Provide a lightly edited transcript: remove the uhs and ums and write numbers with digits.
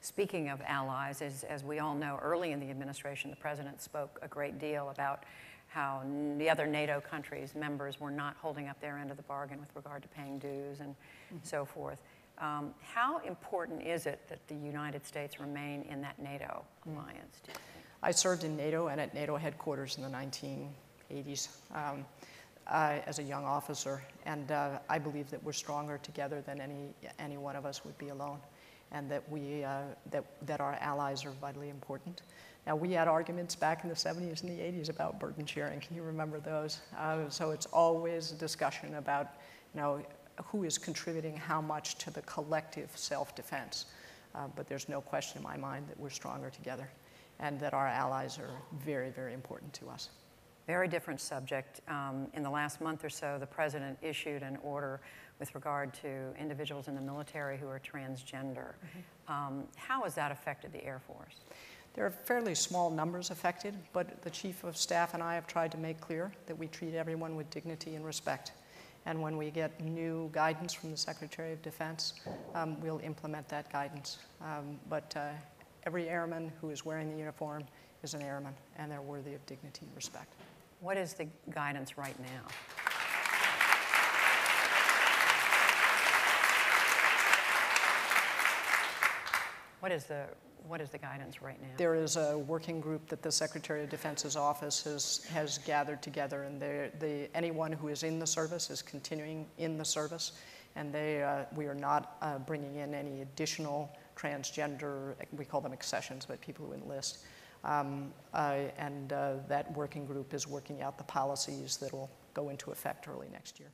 Speaking of allies, as we all know, early in the administration, the president spoke a great deal about how the other NATO countries, members, were not holding up their end of the bargain with regard to paying dues and so forth. How important is it that the United States remain in that NATO alliance, do you think? I served in NATO and at NATO headquarters in the 1980s as a young officer, and I believe that we're stronger together than any one of us would be alone, and that our allies are vitally important. Now, we had arguments back in the 70s and the 80s about burden sharing. Can you remember those? So it's always a discussion about, who is contributing how much to the collective self-defense. But there's no question in my mind that we're stronger together and that our allies are very, very important to us. Very different subject. In the last month or so, the president issued an order with regard to individuals in the military who are transgender. How has that affected the Air Force? There are fairly small numbers affected, but the Chief of Staff and I have tried to make clear that we treat everyone with dignity and respect. And when we get new guidance from the Secretary of Defense, we'll implement that guidance. But every airman who is wearing the uniform is an airman, and they're worthy of dignity and respect. What is the guidance right now? What is the guidance right now? There is a working group that the Secretary of Defense's office has gathered together, and anyone who is in the service is continuing in the service, and we are not bringing in any additional transgender, we call them accessions, but people who enlist. That working group is working out the policies that will go into effect early next year.